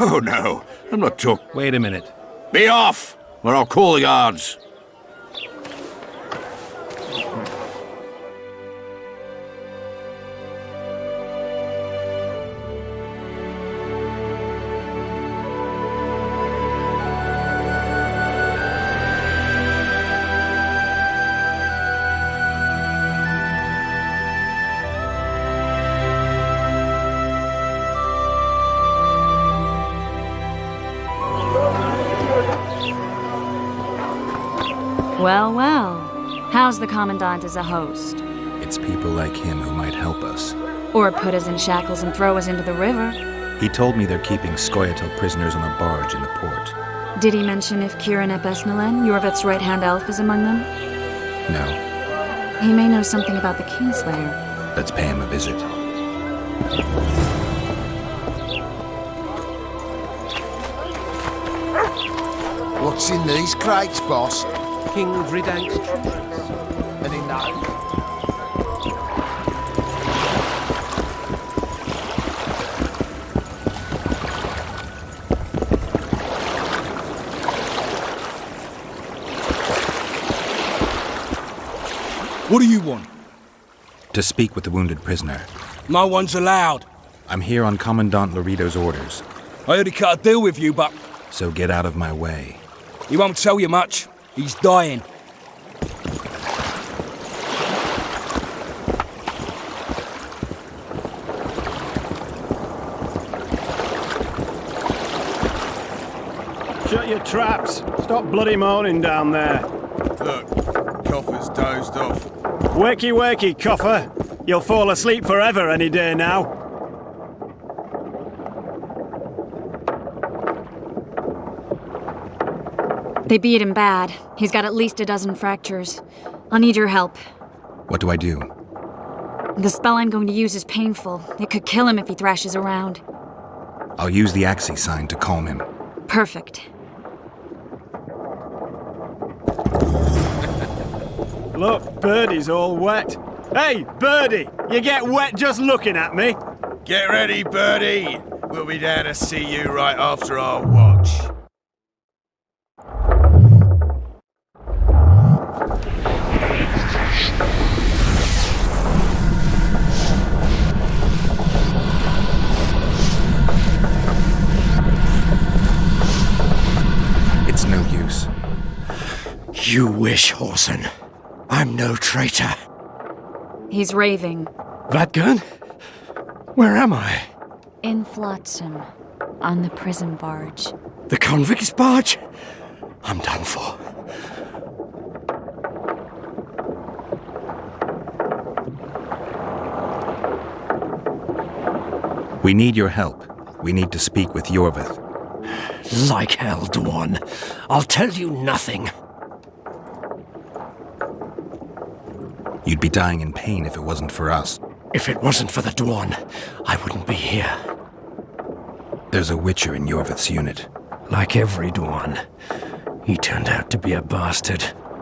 No, no, I'm not talking. Wait a minute. Be off, or I'll call the guards. Well, well. How's the Commandant as a host? It's people like him who might help us. Or put us in shackles and throw us into the river. He told me they're keeping Scoia'tael prisoners on a barge in the port. Did he mention if Kieran ep Esnalen, Yorvith's right-hand elf, is among them? No. He may know something about the Kingslayer. Let's pay him a visit. What's in these crates, boss? King Vridank's treasures. Any knows? What do you want? To speak with the wounded prisoner. No one's allowed. I'm here on Commandant Laredo's orders. I already cut a deal with you, but So get out of my way. he won't tell you much. He's dying. Shut your traps. Stop bloody moaning down there. Look, Coffer's dozed off. Wakey, wakey, Coffer. You'll fall asleep forever any day now. They beat him bad. He's got at least a dozen fractures. I'll need your help. What do I do? The spell I'm going to use is painful. It could kill him if he thrashes around. I'll use the Axii sign to calm him. Perfect. Look, Birdie's all wet. Hey, Birdie! You get wet just looking at me. Get ready, Birdie. We'll be down to see you right after our watch. It's no use. You wish, Horson. I'm no traitor. He's raving. Vadgun? Where am I? In Flotsam. On the prison barge. The convict's barge? I'm done for. We need your help. We need to speak with Yorvith. Like hell, Dwan. I'll tell you nothing. You'd be dying in pain if it wasn't for us. If it wasn't for the Dwan, I wouldn't be here. There's a Witcher in Yorvith's unit. Like every Dwan, he turned out to be a bastard.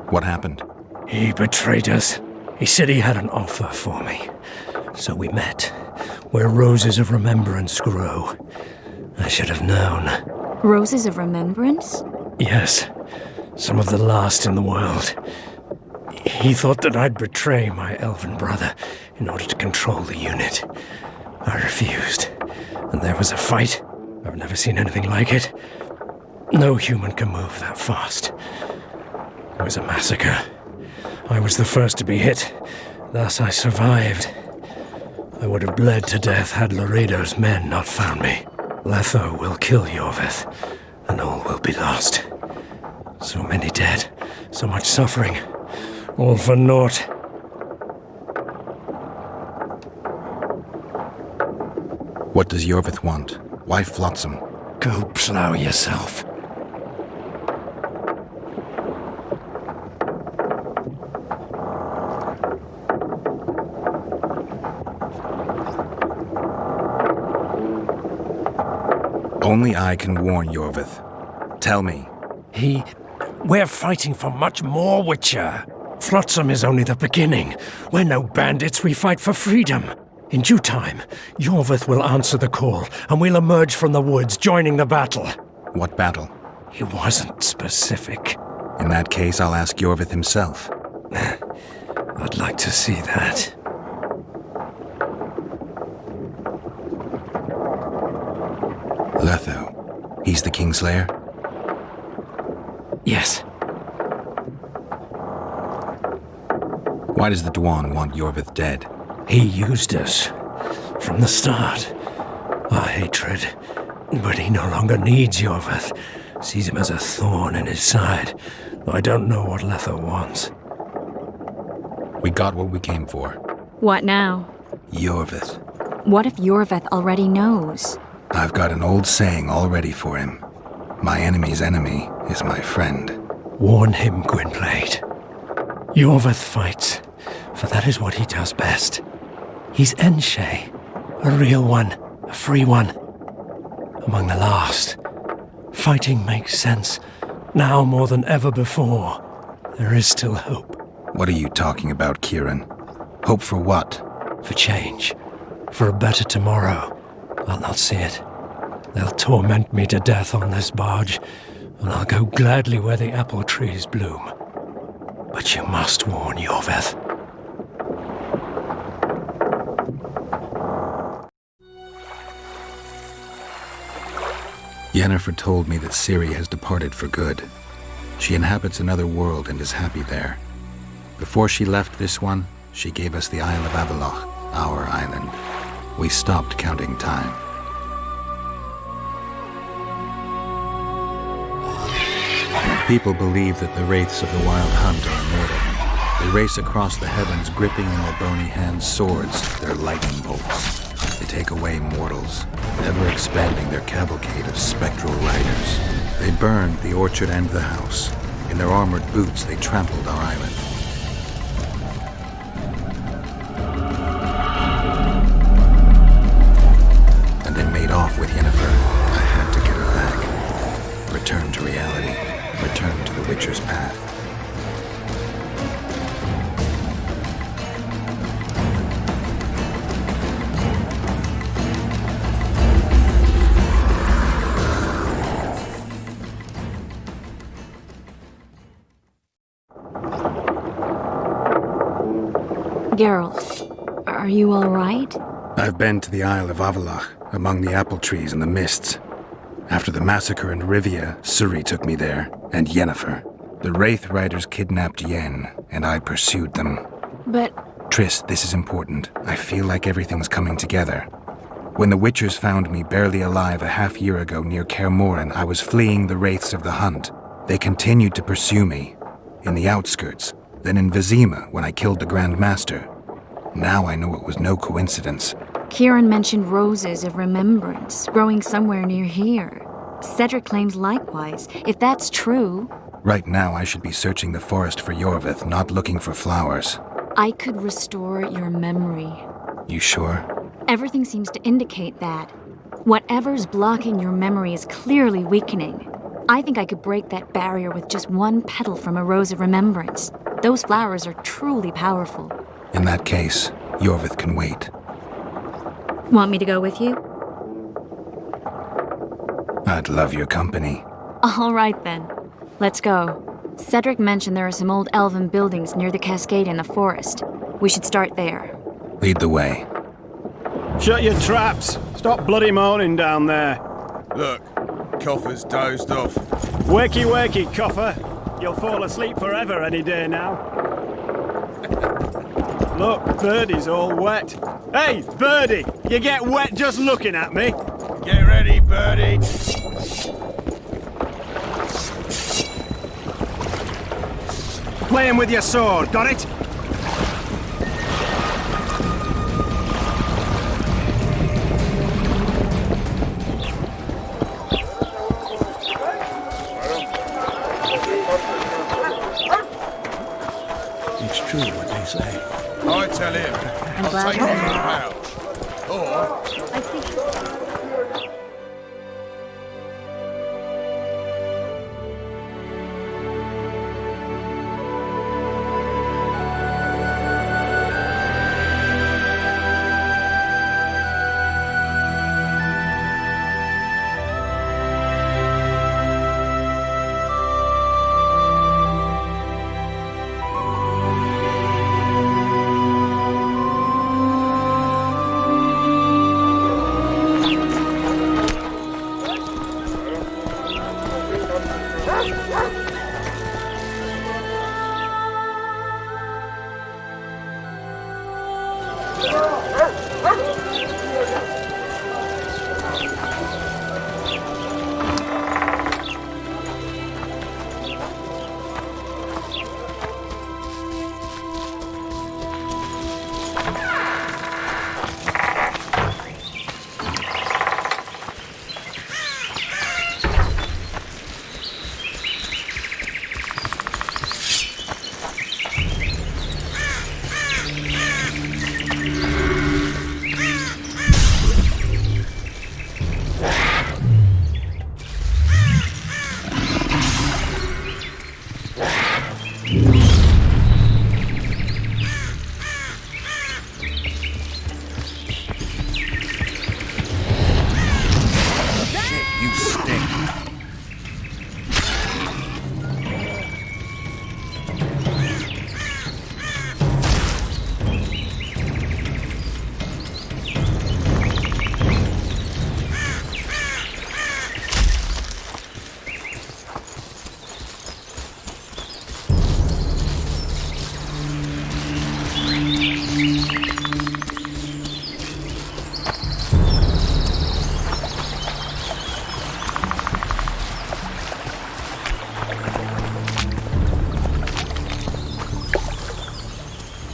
What happened? He betrayed us. He said he had an offer for me. So we met, where roses of remembrance grow. I should have known. Roses of Remembrance? Yes, some of the last in the world. He thought that I'd betray my elven brother in order to control the unit. I refused, and there was a fight. I've never seen anything like it. No human can move that fast. It was a massacre. I was the first to be hit, thus I survived. I would have bled to death had Laredo's men not found me. Letho will kill Yorvith, and all will be lost. So many dead, so much suffering, all for naught. What does Yorvith want? Why Flotsam? Go plow yourself. Only I can warn Yorvith. Tell me. We're fighting for much more, Witcher. Flotsam is only the beginning. We're no bandits, we fight for freedom. In due time, Yorvith will answer the call, and we'll emerge from the woods, joining the battle. What battle? He wasn't specific. In that case, I'll ask Yorvith himself. I'd like to see that. Letho. He's the Kingslayer? Yes. Why does the Dwan want Yorvith dead? He used us from the start. Our hatred. But he no longer needs Yorvith. Sees him as a thorn in his side. Though I don't know what Letho wants. We got what we came for. What now? Yorvith. What if Yorvith already knows? I've got an old saying all ready for him. My enemy's enemy is my friend. Warn him, Gwynblade. Yorvith fights, for that is what he does best. He's Enshe, a real one, a free one. Among the last. Fighting makes sense. Now more than ever before. There is still hope. What are you talking about, Kieran? Hope for what? For change. For a better tomorrow. I'll not see it. They'll torment me to death on this barge, and I'll go gladly where the apple trees bloom. But you must warn Yorvith. Yennefer told me that Ciri has departed for good. She inhabits another world and is happy there. Before she left this one, she gave us the Isle of Avalok, our island. We stopped counting time. People believe that the wraiths of the Wild Hunt are immortal. They race across the heavens, gripping in their bony hands swords, their lightning bolts. They take away mortals, ever expanding their cavalcade of spectral riders. They burned the orchard and the house. In their armored boots, they trampled our island. And they made off with Yennefer. I had to get her back. Return to reality. Return to the Witcher's path. Geralt, are you all right? I've been to the Isle of Avalok, among the apple trees and the mists. After the massacre in Rivia, Ciri took me there, and Yennefer. The Wraith Riders kidnapped Yen, and I pursued them. But Triss, this is important. I feel like everything's coming together. When the Witchers found me barely alive a half-year ago near Kaer Morhen, I was fleeing the Wraiths of the Hunt. They continued to pursue me, in the outskirts, then in Vizima when I killed the Grand Master. Now I know it was no coincidence. Kieran mentioned roses of remembrance growing somewhere near here. Cedric claims likewise. If that's true... Right now I should be searching the forest for Yorvith, not looking for flowers. I could restore your memory. You sure? Everything seems to indicate that. Whatever's blocking your memory is clearly weakening. I think I could break that barrier with just one petal from a rose of remembrance. Those flowers are truly powerful. In that case, Yorvith can wait. Want me to go with you? I'd love your company. All right then. Let's go. Cedric mentioned there are some old elven buildings near the cascade in the forest. We should start there. Lead the way. Shut your traps. Stop bloody moaning down there. Look, Coffer's dozed off. Wakey, wakey, Coffer. You'll fall asleep forever any day now. Look, Birdie's all wet. Hey, Birdie! You get wet just looking at me. Get ready, Birdie. Playing with your sword, got it? It's true what they say. I tell him. I'll take him in the pouch. Or...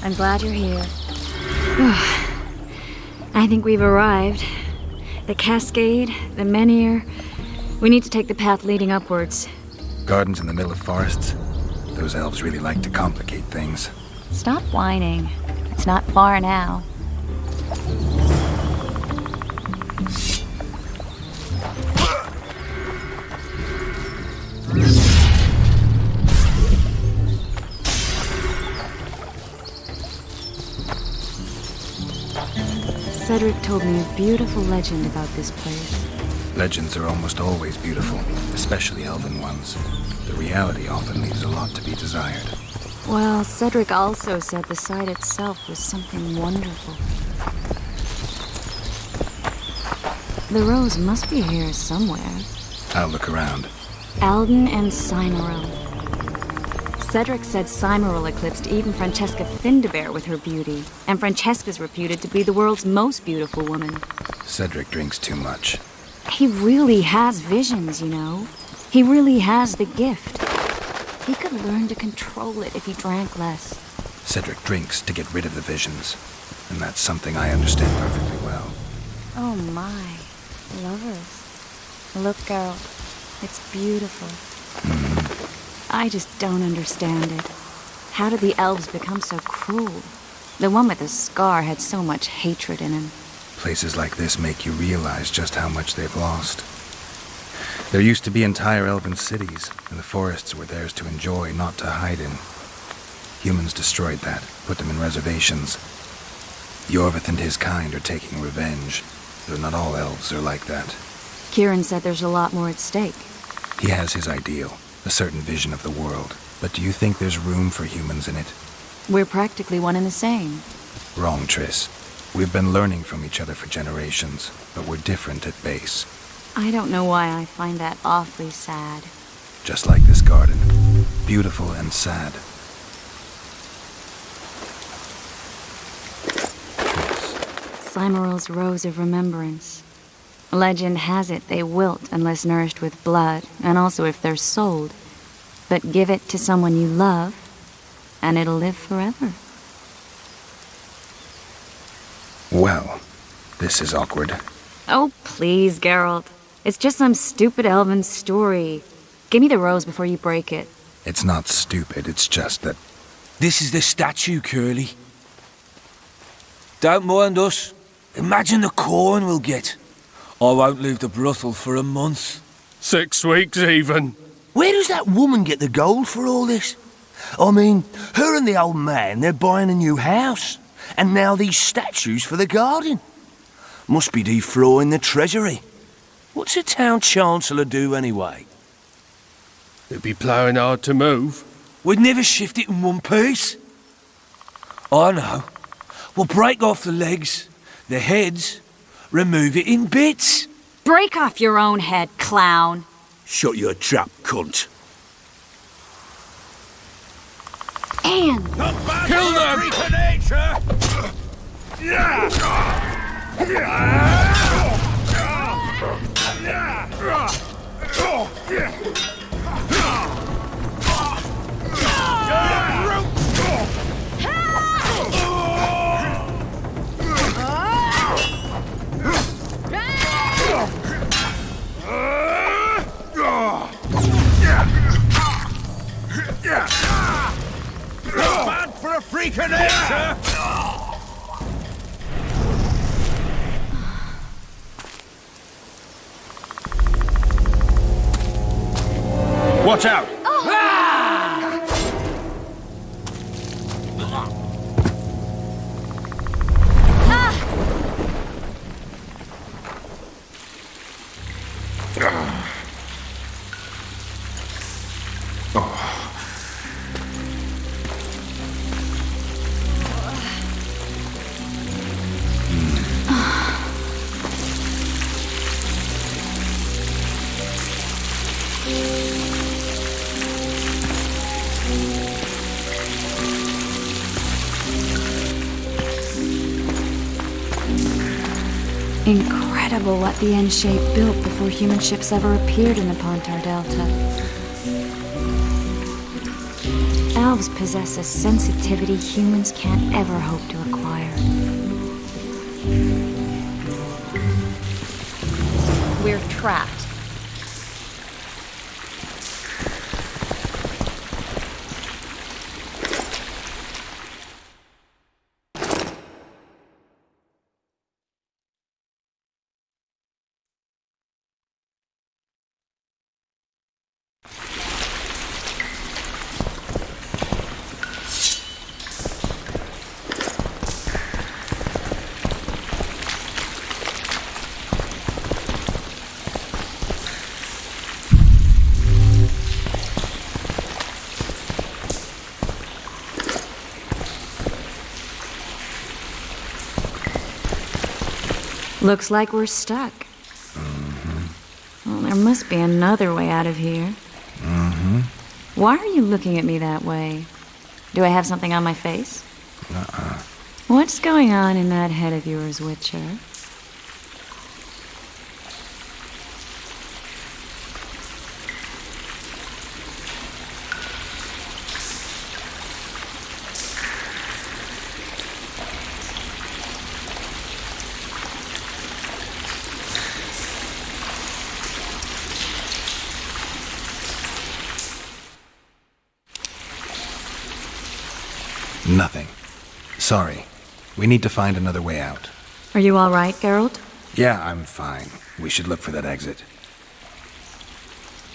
I'm glad you're here. I think we've arrived. The cascade, the menhir. We need to take the path leading upwards. Gardens in the middle of forests. Those elves really like to complicate things. Stop whining. It's not far now. Cedric told me a beautiful legend about this place. Legends are almost always beautiful, especially elven ones. The reality often leaves a lot to be desired. Well, Cedric also said the site itself was something wonderful. The rose must be here somewhere. I'll look around. Alden and Cymoril. Cedric said Cymoril eclipsed even Francesca Findabair with her beauty, and Francesca's reputed to be the world's most beautiful woman. Cedric drinks too much. He really has visions, you know. He really has the gift. He could learn to control it if he drank less. Cedric drinks to get rid of the visions, and that's something I understand perfectly well. Oh my. Lovers. Look, girl. It's beautiful. I just don't understand it. How did the elves become so cruel? The one with the scar had so much hatred in him. Places like this make you realize just how much they've lost. There used to be entire elven cities, and the forests were theirs to enjoy, not to hide in. Humans destroyed that, put them in reservations. Yorvith and his kind are taking revenge, though not all elves are like that. Kieran said there's a lot more at stake. He has his ideal, a certain vision of the world. But do you think there's room for humans in it? We're practically one and the same. Wrong, Triss. We've been learning from each other for generations, but we're different at base. I don't know why I find that awfully sad. Just like this garden. Beautiful and sad. Cymoril's Rose of Remembrance. Legend has it they wilt unless nourished with blood, and also if they're sold. But give it to someone you love, and it'll live forever. Well, this is awkward. Oh, please, Geralt. It's just some stupid elven story. Give me the rose before you break it. It's not stupid, it's just that... This is the statue, Curly. Don't mind us. Imagine the corn we'll get. I won't leave the brothel for a month. 6 weeks even. Where does that woman get the gold for all this? I mean, her and the old man, they're buying a new house. And now these statues for the garden. Must be defraying the treasury. What's a town chancellor do anyway? It'd be ploughing hard to move. We'd never shift it in one piece. I know. We'll break off the legs, the heads, remove it in bits. Break off your own head, clown. Shut your trap, cunt. Anne! Kill them! Man for a freaking answer! Watch out! Incredible what the N-shape built before human ships ever appeared in the Pontar Delta. Elves possess a sensitivity humans can't ever hope to acquire. We're trapped. Looks like we're stuck. Well, there must be another way out of here. Why are you looking at me that way? Do I have something on my face? What's going on in that head of yours, Witcher? Nothing. Sorry. We need to find another way out. Are you all right, Geralt? Yeah, I'm fine. We should look for that exit.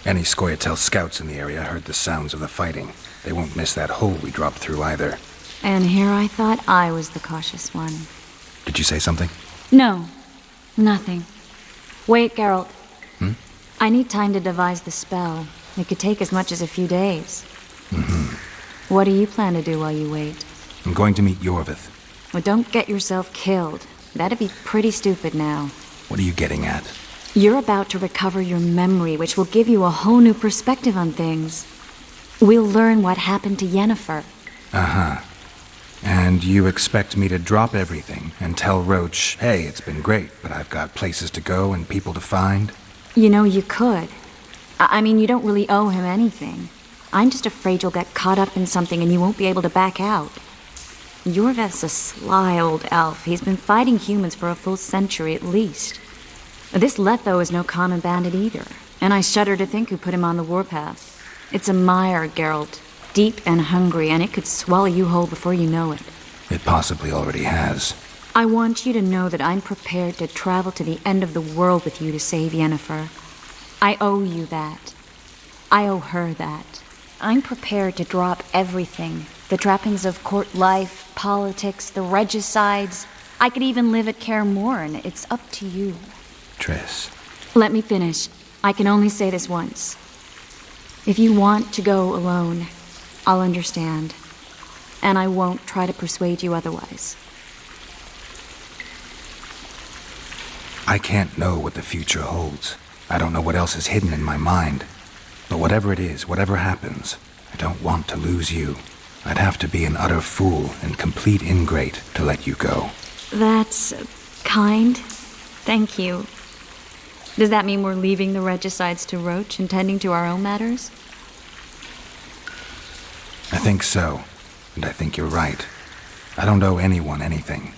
Any Scoia'tael scouts in the area heard the sounds of the fighting. They won't miss that hole we dropped through either. And here I thought I was the cautious one. Did you say something? No, nothing. Wait, Geralt. I need time to devise the spell. It could take as much as a few days. What do you plan to do while you wait? I'm going to meet Yorvith. Well, don't get yourself killed. That'd be pretty stupid now. What are you getting at? You're about to recover your memory, which will give you a whole new perspective on things. We'll learn what happened to Yennefer. And you expect me to drop everything and tell Roach, hey, it's been great, but I've got places to go and people to find? You know, you could. I mean, you don't really owe him anything. I'm just afraid you'll get caught up in something and you won't be able to back out. Yorvith's a sly old elf. He's been fighting humans for a full century at least. This Letho is no common bandit either, and I shudder to think who put him on the warpath. It's a mire, Geralt. Deep and hungry, and it could swallow you whole before you know it. It possibly already has. I want you to know that I'm prepared to travel to the end of the world with you to save Yennefer. I owe you that. I owe her that. I'm prepared to drop everything. The trappings of court life, politics, the regicides. I could even live at Kaer Morhen. It's up to you. Triss. Let me finish. I can only say this once. If you want to go alone, I'll understand. And I won't try to persuade you otherwise. I can't know what the future holds. I don't know what else is hidden in my mind. But whatever it is, whatever happens, I don't want to lose you. I'd have to be an utter fool and complete ingrate to let you go. That's kind. Thank you. Does that mean we're leaving the regicides to Roach and tending to our own matters? I think so, and I think you're right. I don't owe anyone anything.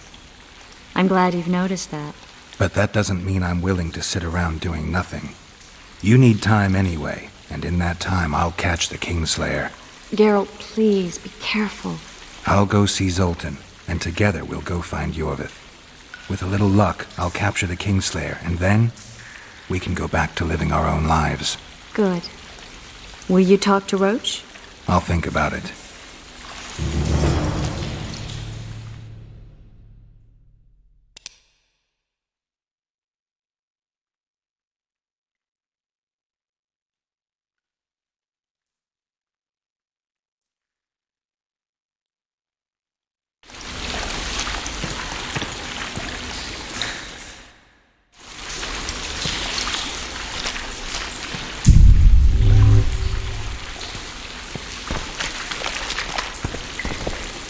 I'm glad you've noticed that. But that doesn't mean I'm willing to sit around doing nothing. You need time anyway, and in that time I'll catch the Kingslayer. Geralt, please, be careful. I'll go see Zoltan, and together we'll go find Yorvith. With a little luck, I'll capture the Kingslayer, and then we can go back to living our own lives. Good. Will you talk to Roach? I'll think about it.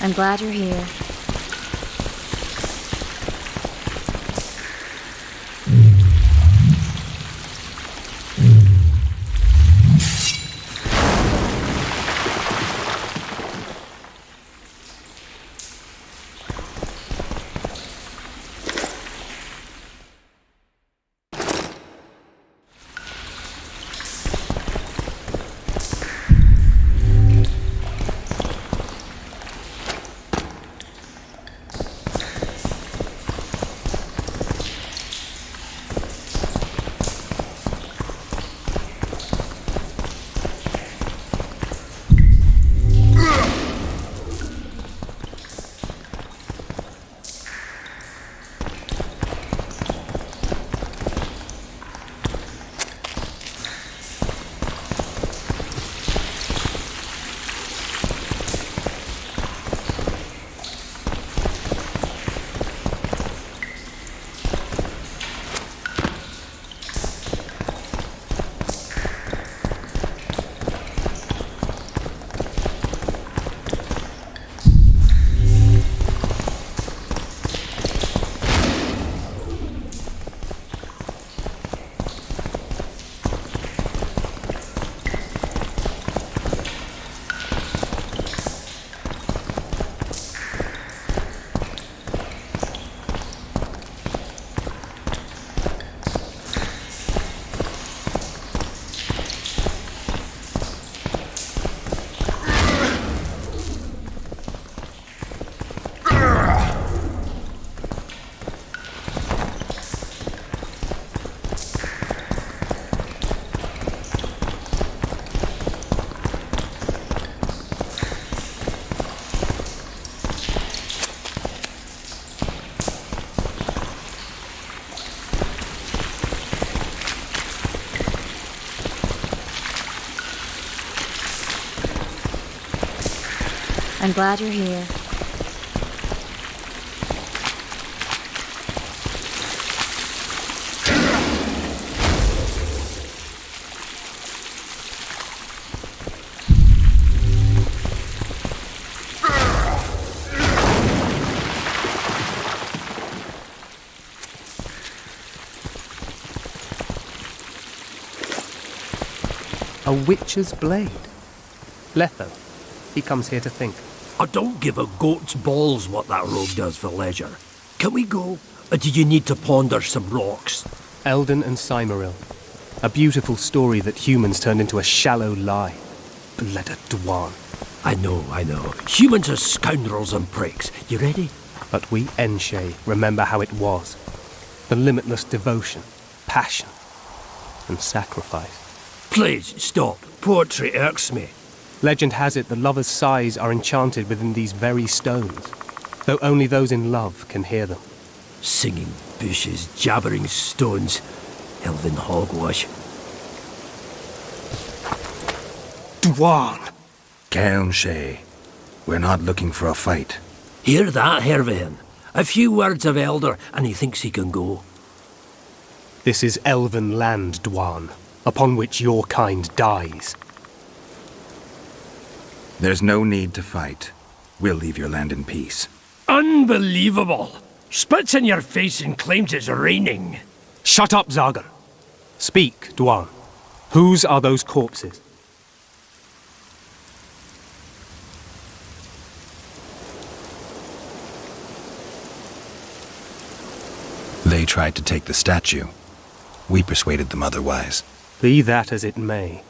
I'm glad you're here. I'm glad you're here. A witch's blade. Letho. He comes here to think. I don't give a goat's balls what that rogue does for leisure. Can we go? Or do you need to ponder some rocks? Eldon and Cymoril. A beautiful story that humans turned into a shallow lie. Bleda Dwan. I know. Humans are scoundrels and pricks. You ready? But we Enshe remember how it was. The limitless devotion, passion, and sacrifice. Please, stop. Poetry irks me. Legend has it the lovers' sighs are enchanted within these very stones, though only those in love can hear them. Singing bushes, jabbering stones, elven hogwash. Dwan! Cairnshay, we're not looking for a fight. Hear that, Hervihin? A few words of Elder, and he thinks he can go. This is elven land, Dwan, upon which your kind dies. There's no need to fight. We'll leave your land in peace. Unbelievable! Spits in your face and claims it's raining. Shut up, Zagar. Speak, Duan. Whose are those corpses? They tried to take the statue. We persuaded them otherwise. Be that as it may.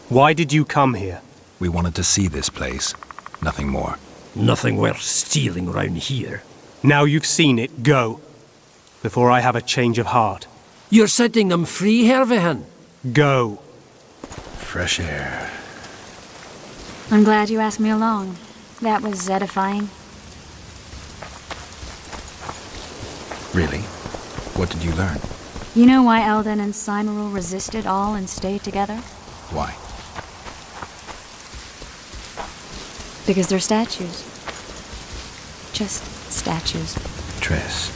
Why did you come here? We wanted to see this place. Nothing more. Nothing worth stealing round here. Now you've seen it, go. Before I have a change of heart. You're setting them free, Hervehan. Go. Fresh air. I'm glad you asked me along. That was edifying. Really? What did you learn? You know why Eldon and Cymorul resisted all and stayed together? Why? Because they're statues. Just statues. Triss.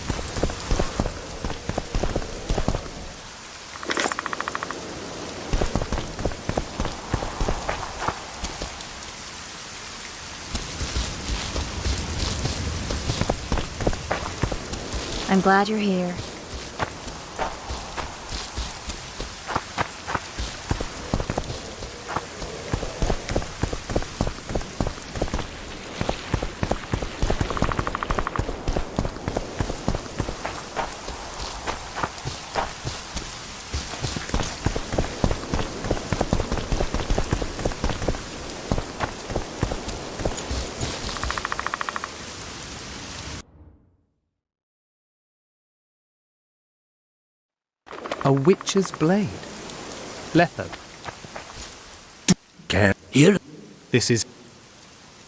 I'm glad you're here. A witch's blade. Letho. Care. Here? This is...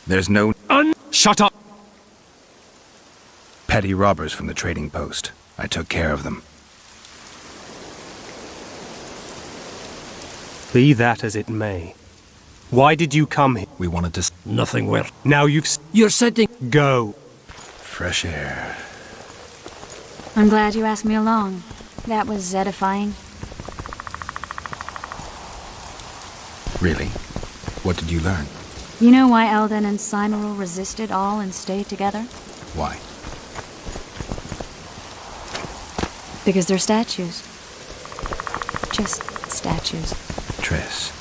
There's no Shut up! petty robbers from the trading post. I took care of them. Be that as it may. Why did you come here? We wanted to Nothing worth... Now You're setting... Go. fresh air. I'm glad you asked me along. That was edifying. Really? What did you learn? You know why Eldon and Cymorul resisted all and stayed together? Why? Because they're statues. Just statues. Triss.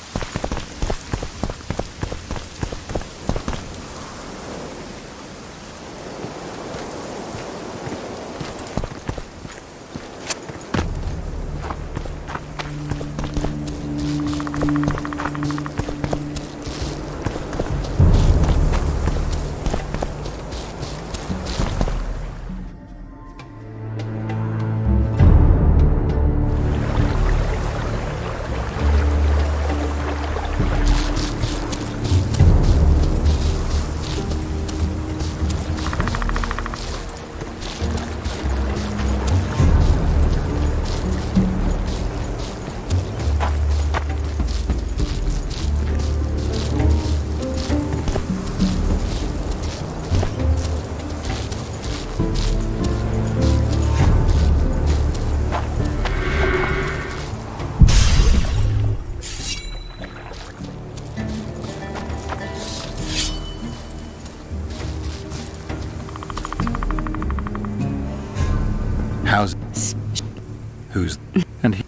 How's... Who's... And he...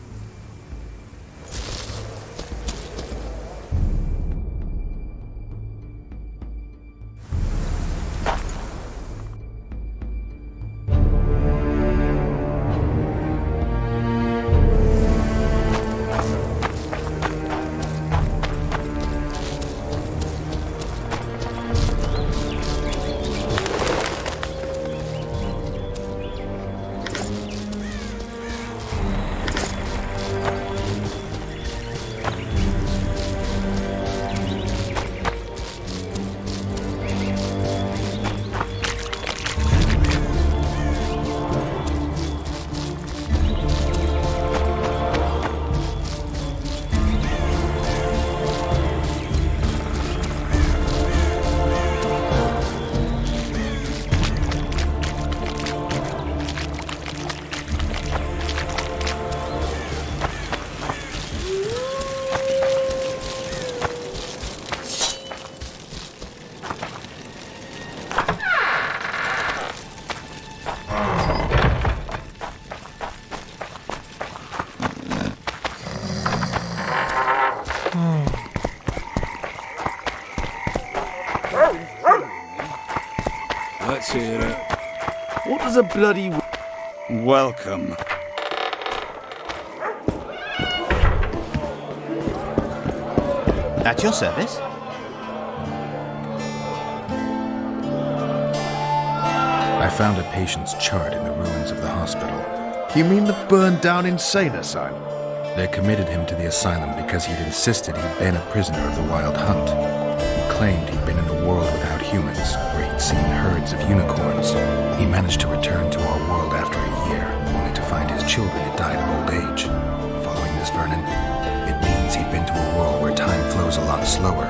What does a bloody welcome? At your service? I found a patient's chart in the ruins of the hospital. You mean the burned down insane asylum? They committed him to the asylum because he'd insisted he'd been a prisoner of the Wild Hunt. He claimed he'd been in a world without humans, where he'd seen herds of unicorns. He managed to return to our world after a year, only to find his children had died of old age. Following this, Vernon, it means he'd been to a world where time flows a lot slower.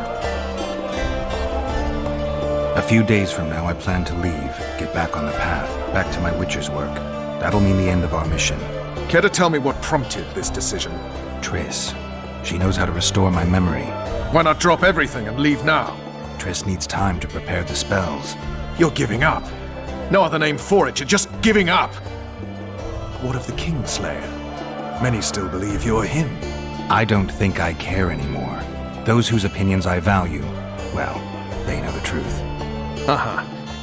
A few days from now, I plan to leave, get back on the path, back to my Witcher's work. That'll mean the end of our mission. Care to tell me what prompted this decision? Triss. She knows how to restore my memory. Why not drop everything and leave now? Triss needs time to prepare the spells. You're giving up. No other name for it, you're just giving up. What of the Kingslayer? Many still believe you're him. I don't think I care anymore. Those whose opinions I value, well, they know the truth.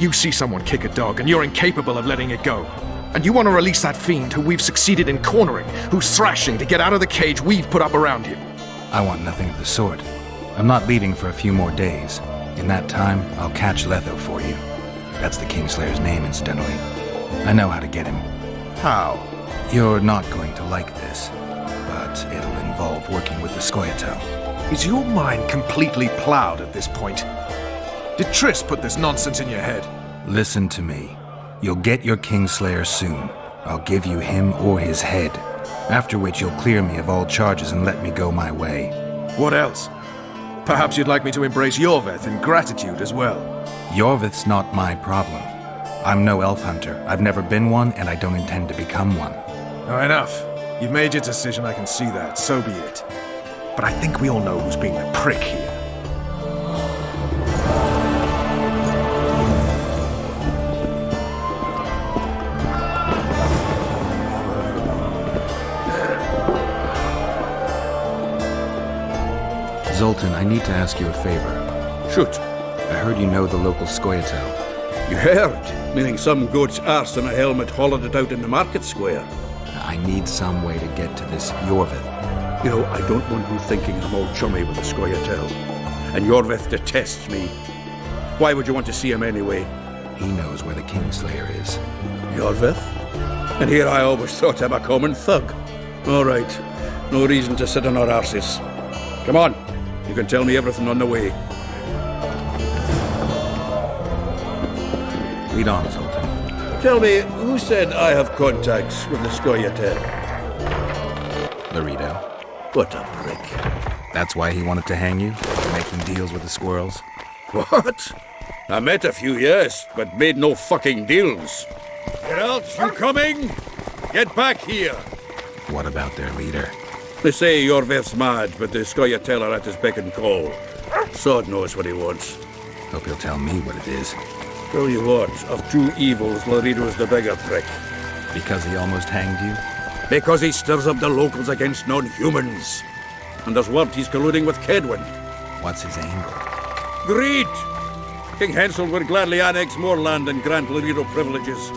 You see someone kick a dog and you're incapable of letting it go. And you want to release that fiend who we've succeeded in cornering, who's thrashing to get out of the cage we've put up around him. I want nothing of the sort. I'm not leaving for a few more days. In that time, I'll catch Letho for you. That's the Kingslayer's name, incidentally. I know how to get him. How? You're not going to like this, but it'll involve working with the Scoia'tael. Is your mind completely plowed at this point? Did Triss put this nonsense in your head? Listen to me. You'll get your Kingslayer soon. I'll give you him or his head. After which you'll clear me of all charges and let me go my way. What else? Perhaps you'd like me to embrace Yorveth in gratitude as well. Yorveth's not my problem. I'm no elf hunter. I've never been one, and I don't intend to become one. Enough. You've made your decision, I can see that. So be it. But I think we all know who's being the prick here. Zoltan, I need to ask you a favor. Shoot. I heard you know the local Scoia'tael. You heard? Meaning some goat's arse in a helmet hollowed it out in the market square. I need some way to get to this Yorveth. You know, I don't want you thinking I'm all chummy with the Scoia'tael. And Yorveth detests me. Why would you want to see him anyway? He knows where the Kingslayer is. Yorveth? And here I always thought him a common thug. All right. No reason to sit on our arses. Come on. You can tell me everything on the way. Lead on, Zoltan. Tell me, who said I have contacts with the Scoia'tael? Laredo. What a prick. That's why he wanted to hang you? Making deals with the squirrels? What? I met a few, yes, but made no fucking deals. Geralt, you coming? Get back here. What about their leader? They say Yorveth's mad, but the Scoia'tael are at his beck and call. Sod knows what he wants. Hope he'll tell me what it is. Tell you what, of two evils, Laredo's the bigger prick. Because he almost hanged you? Because he stirs up the locals against non-humans. And there's word he's colluding with Kedwin. What's his angle? Greed! King Hansel would gladly annex more land and grant Laredo privileges.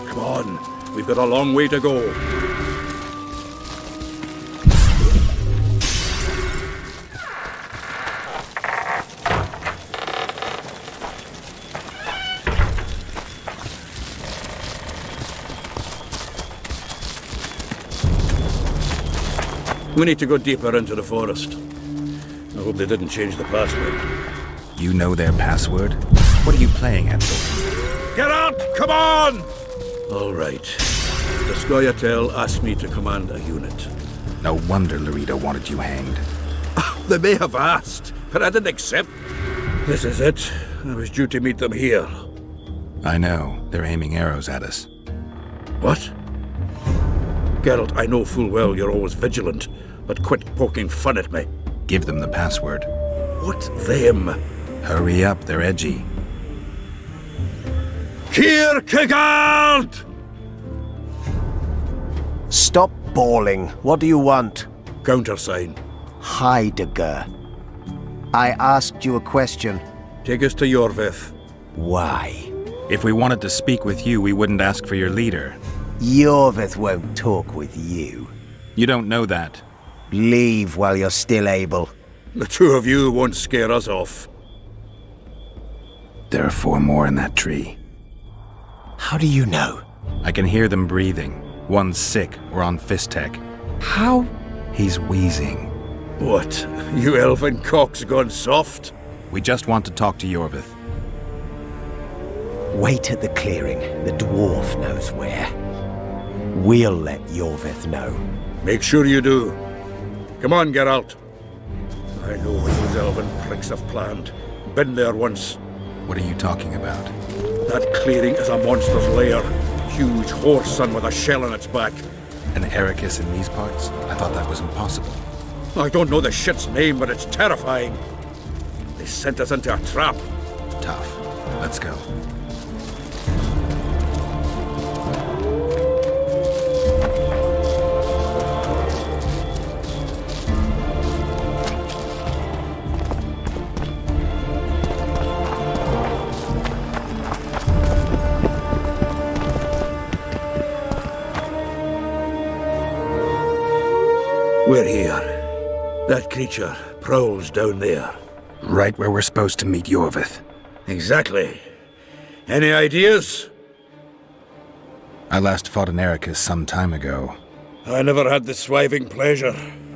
Come on, we've got a long way to go. We need to go deeper into the forest. I hope they didn't change the password. You know their password? What are you playing at, Zoltan? Get out! Come on! All right. The Scoia'tael asked me to command a unit. No wonder Laredo wanted you hanged. They may have asked, but I didn't accept. This is it. I was due to meet them here. I know. They're aiming arrows at us. What? Geralt, I know full well you're always vigilant, but quit poking fun at me. Give them the password. What them? Hurry up, they're edgy. Kierkegaard! Stop bawling. What do you want? Countersign. Heidegger. I asked you a question. Take us to Yorveth. Why? If we wanted to speak with you, we wouldn't ask for your leader. Yorvith won't talk with you. You don't know that. Leave while you're still able. The two of you won't scare us off. There are 4 more in that tree. How do you know? I can hear them breathing. One's sick or on Fistek. How? He's wheezing. What? You elfin cock's gone soft? We just want to talk to Yorvith. Wait at the clearing. The dwarf knows where. We'll let Yorvith know. Make sure you do. Come on, Geralt. I know what those elven pricks have planned. Been there once. What are you talking about? That clearing is a monster's lair. Huge horse son with a shell on its back. An Ericus in these parts? I thought that was impossible. I don't know the shit's name, but it's terrifying. They sent us into a trap. Tough. Let's go. We're here. That creature prowls down there. Right where we're supposed to meet Yorvith. Exactly. Any ideas? I last fought an Ericus some time ago. I never had the swiving pleasure.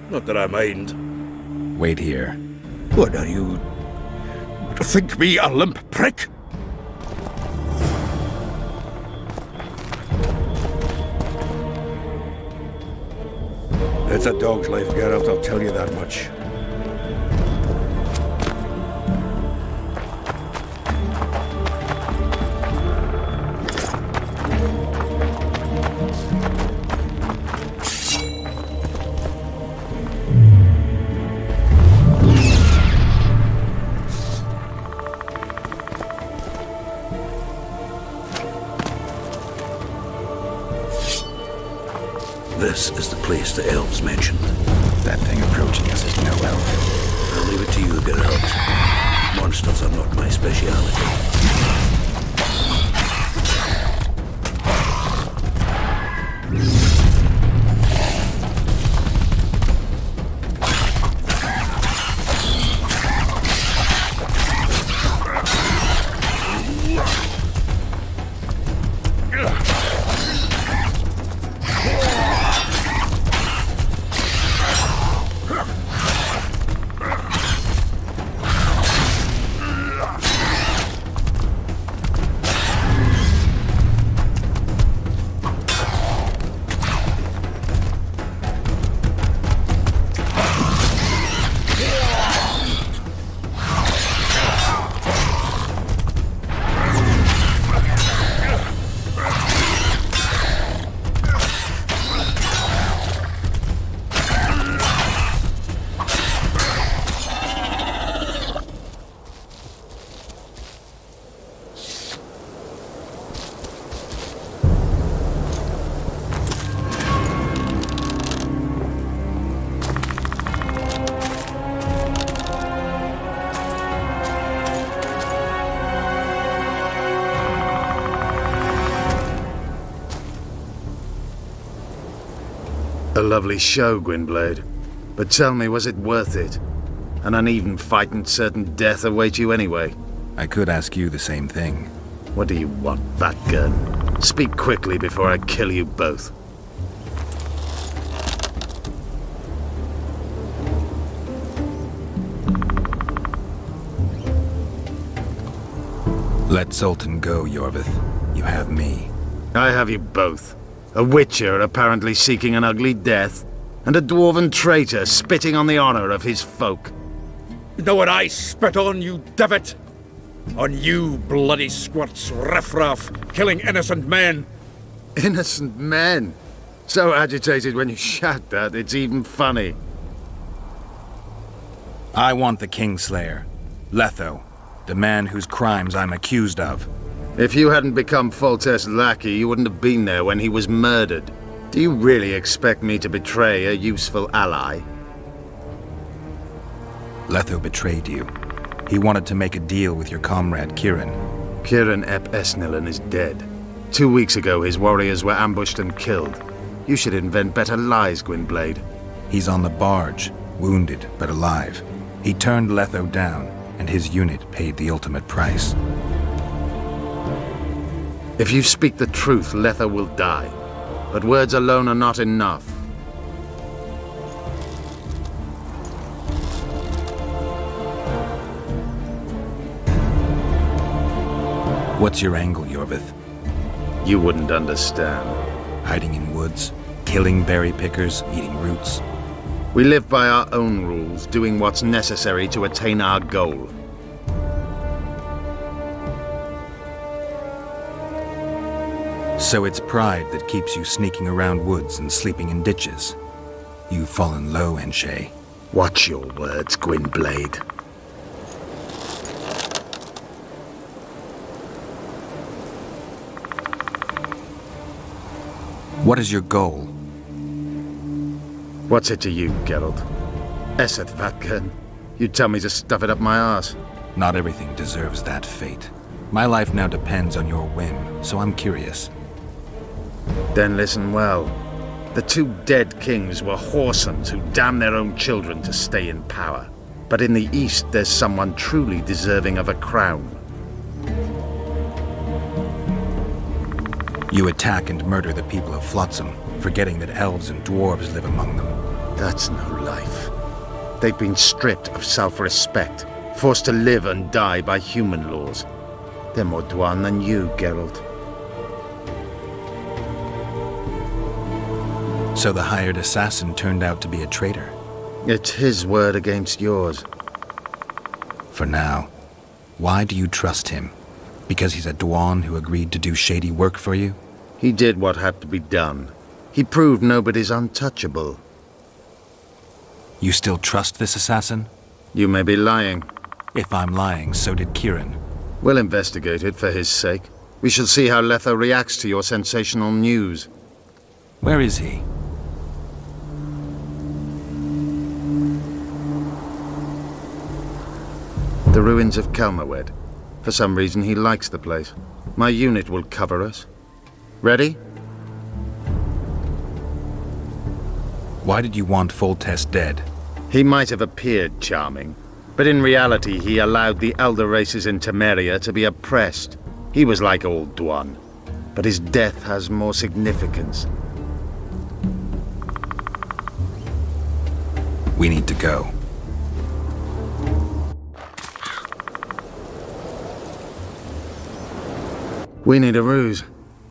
Not that I mind. Wait here. What are you... Think me a limp prick? It's a dog's life, Geralt, I'll tell you that much. This is the place the elves mentioned. That thing approaching us is no elf. I'll leave it to you, Geralt. Monsters are not my speciality. A lovely show, Gwynblade. But tell me, was it worth it? An uneven fight and certain death await you anyway. I could ask you the same thing. What do you want, fat gun? Speak quickly before I kill you both. Let Zoltan go, Yorvith. You have me. I have you both. A witcher apparently seeking an ugly death, and a dwarven traitor spitting on the honor of his folk. You know what I spit on, you divot? On you, bloody squirts, riffraff, killing innocent men. Innocent men? So agitated when you shout that, it's even funny. I want the Kingslayer. Letho. The man whose crimes I'm accused of. If you hadn't become Foltest's lackey, you wouldn't have been there when he was murdered. Do you really expect me to betray a useful ally? Letho betrayed you. He wanted to make a deal with your comrade, Kieran. Kieran Ep Esnillen is dead. 2 weeks ago, his warriors were ambushed and killed. You should invent better lies, Gwynblade. He's on the barge, wounded but alive. He turned Letho down, and his unit paid the ultimate price. If you speak the truth, Letho will die. But words alone are not enough. What's your angle, Yorvith? You wouldn't understand. Hiding in woods, killing berry pickers, eating roots. We live by our own rules, doing what's necessary to attain our goal. So it's pride that keeps you sneaking around woods and sleeping in ditches. You've fallen low, Enshe. Watch your words, Gwynblade. What is your goal? What's it to you, Geralt? Esset Vatgern. You tell me to stuff it up my arse. Not everything deserves that fate. My life now depends on your whim, so I'm curious. Then listen well. The 2 dead kings were whoresomes who damned their own children to stay in power. But in the East, there's someone truly deserving of a crown. You attack and murder the people of Flotsam, forgetting that elves and dwarves live among them. That's no life. They've been stripped of self-respect, forced to live and die by human laws. They're more Dwan than you, Geralt. So the hired assassin turned out to be a traitor? It's his word against yours. For now. Why do you trust him? Because he's a Dwan who agreed to do shady work for you? He did what had to be done. He proved nobody's untouchable. You still trust this assassin? You may be lying. If I'm lying, so did Kieran. We'll investigate it for his sake. We shall see how Letho reacts to your sensational news. Where is he? The ruins of Kelmawed. For some reason, he likes the place. My unit will cover us. Ready? Why did you want Foltest dead? He might have appeared charming, but in reality he allowed the elder races in Temeria to be oppressed. He was like old Dwan, but his death has more significance. We need to go. We need a ruse.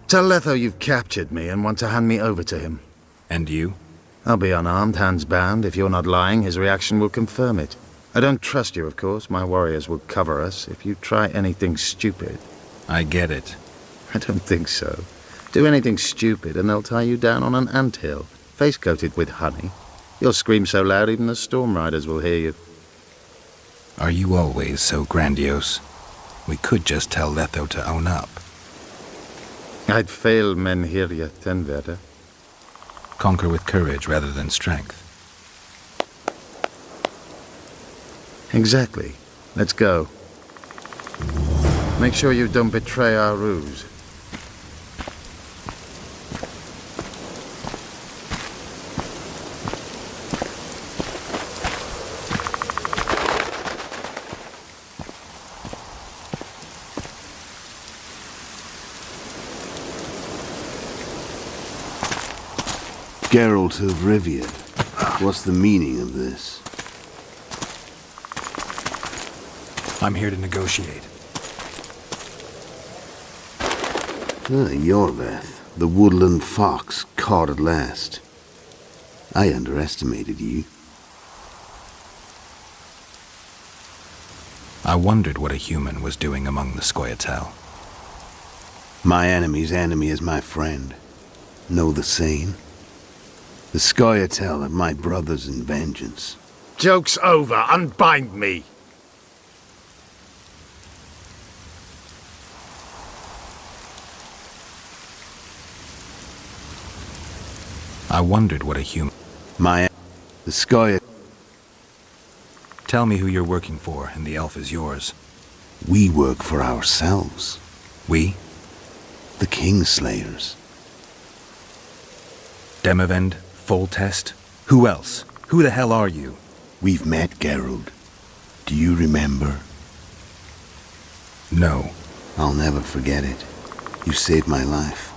Tell Letho you've captured me and want to hand me over to him. And you? I'll be unarmed, hands bound. If you're not lying, his reaction will confirm it. I don't trust you, of course. My warriors will cover us if you try anything stupid. I get it. I don't think so. Do anything stupid and they'll tie you down on an anthill, face-coated with honey. You'll scream so loud even the storm riders will hear you. Are you always so grandiose? We could just tell Letho to own up. I'd fail men here yet, Tenverder. Conquer with courage rather than strength. Exactly. Let's go. Make sure you don't betray our ruse. Geralt of Rivia. What's the meaning of this? I'm here to negotiate. Yorveth, the woodland fox, caught at last. I underestimated you. I wondered what a human was doing among the Scoia'tael. My enemy's enemy is my friend. Know the saying? The Scoia'tael are my brothers in vengeance. Joke's over. Unbind me. I wondered what a human... The Scoia'tael... Tell me who you're working for, and the elf is yours. We work for ourselves. We? The Kingslayers. Demavend, Foltest? Who else? Who the hell are you? We've met, Geralt. Do you remember? No. I'll never forget it. You saved my life.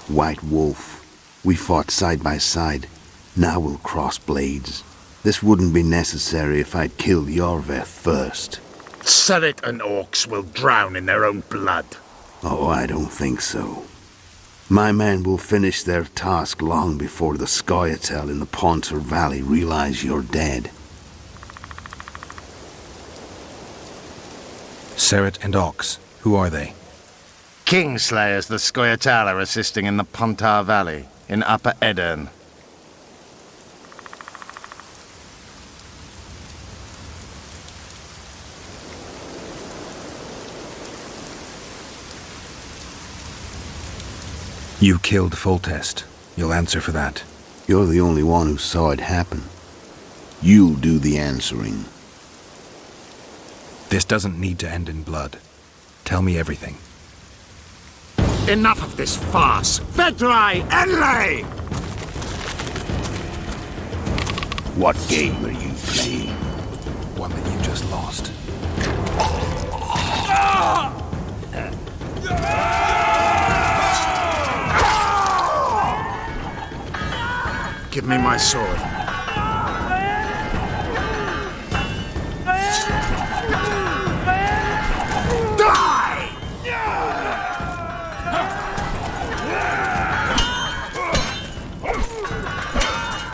White Wolf. We fought side by side. Now we'll cross blades. This wouldn't be necessary if I'd killed Yorveth first. Surrit and orcs will drown in their own blood. Oh, I don't think so. My men will finish their task long before the Scoia'tael in the Pontar Valley realize you're dead. Surrit and Ox. Who are they? Kingslayers the Scoia'tael are assisting in the Pontar Valley, in Upper Edirn. You killed Foltest. You'll answer for that. You're the only one who saw it happen. You'll do the answering. This doesn't need to end in blood. Tell me everything. Enough of this farce! Vedrai, Enlay! What game are you playing? One that you just lost. Give me my sword. Die!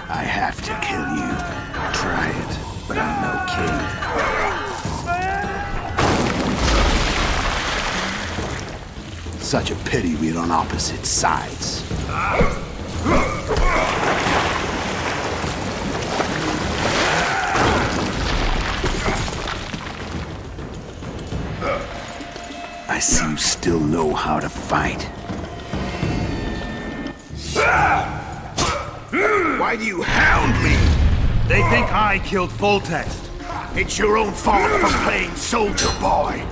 I have to kill you. Try it, but I'm no king. Such a pity we're on opposite sides. I see you still know how to fight. Why do you hound me? They think I killed Foltest. It's your own fault for playing soldier boy.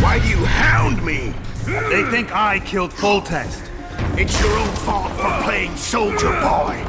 Why do you hound me? They think I killed Foltest. It's your own fault for playing soldier boy.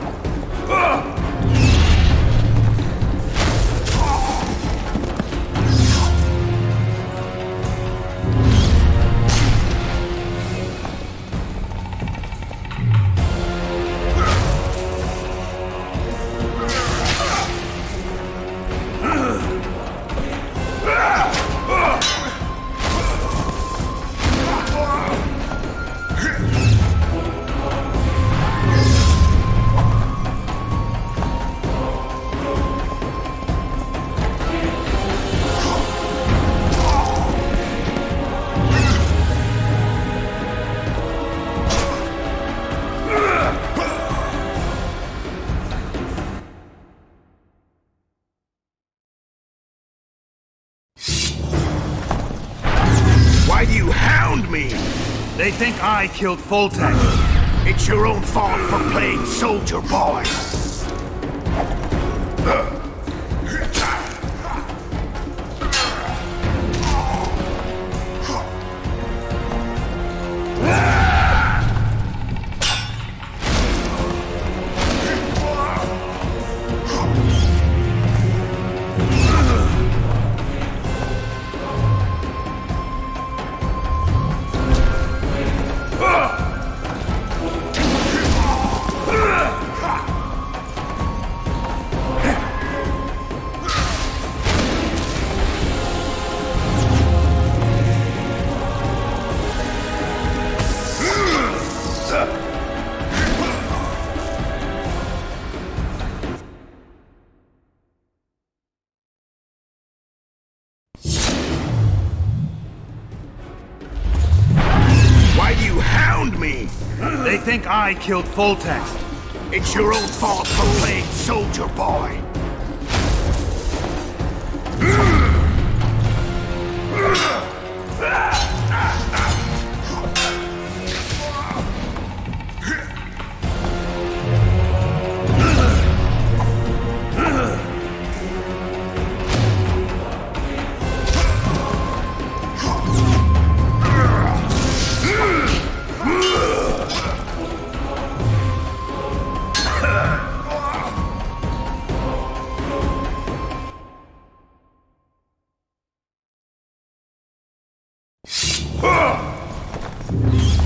Why do you hound me? They think I killed Foltest. It's your own fault for playing soldier boy. do you hound me? They think I killed Foltest. It's your own fault for playing soldier boy.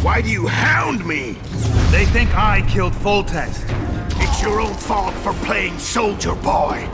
Why do you hound me? They think I killed Foltest. It's your own fault for playing soldier boy.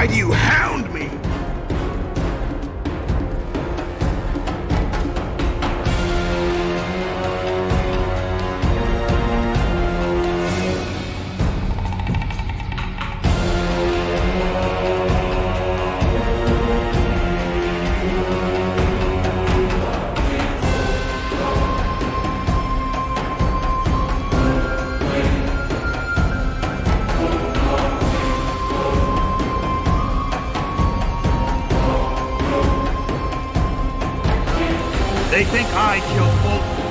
Why do you hound me? They think I killed Fulton.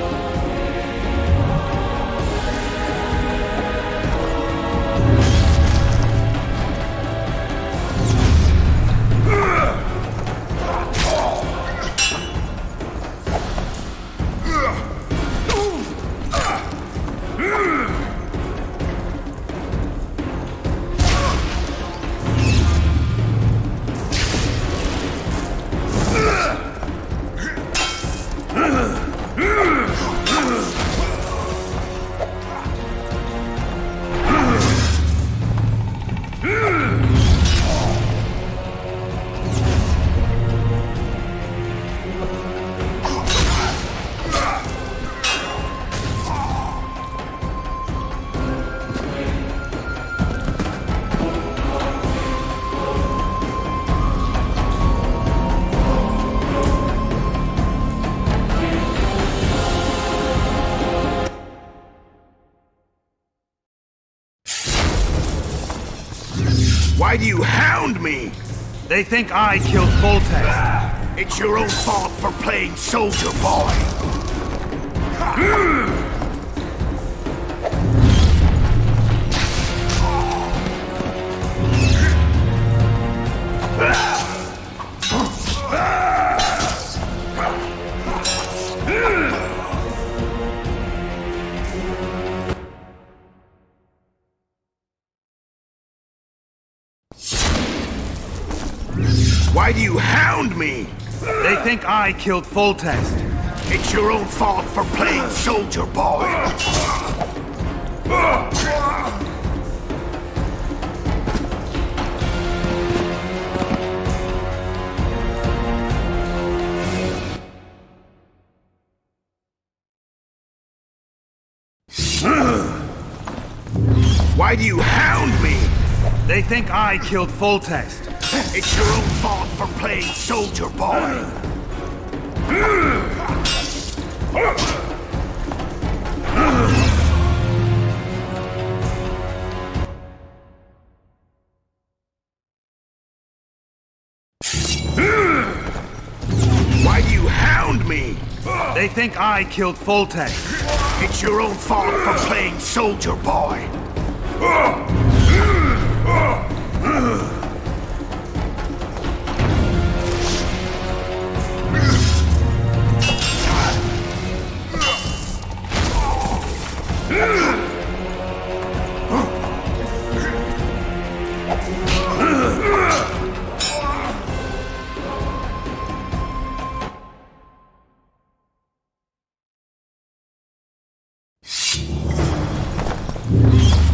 Why do you hound me? They think I killed Foltest. It's your own fault for playing soldier boy. Why do you hound me? They think I killed Foltest. It's your own fault for playing soldier boy. Why do you hound me? They think I killed Foltest. It's your own fault for playing soldier boy. Why do you hound me? They think I killed Foltest. It's your own fault for playing soldier boy.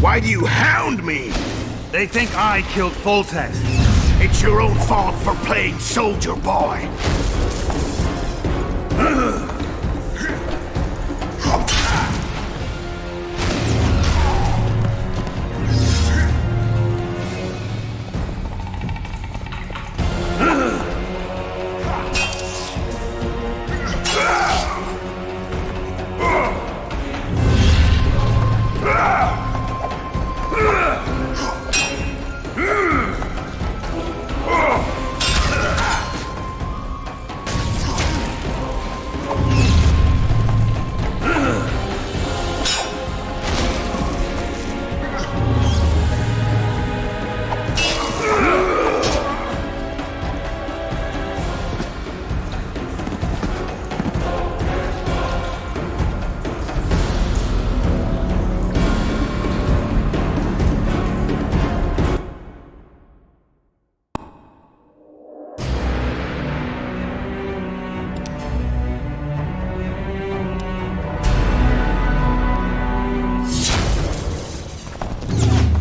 Why do you hound me? They think I killed Foltest. It's your own fault for playing soldier boy.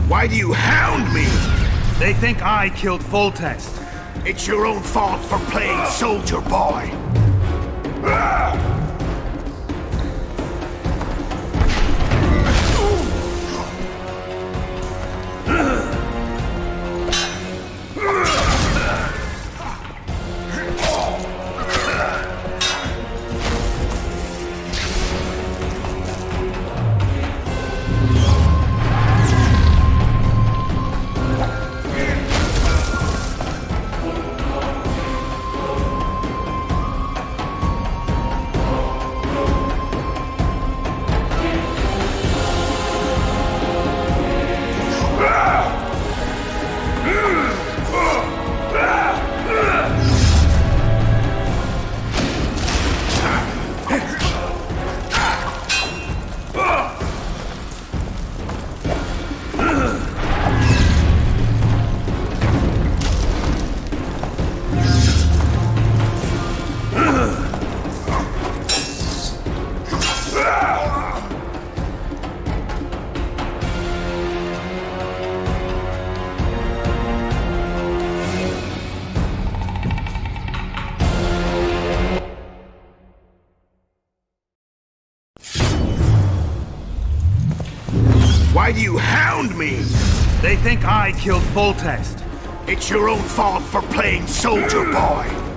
Why do you hound me? They think I killed Foltest. It's your own fault for playing soldier boy. Why do you hound me? They think I killed Foltest. It's your own fault for playing soldier boy.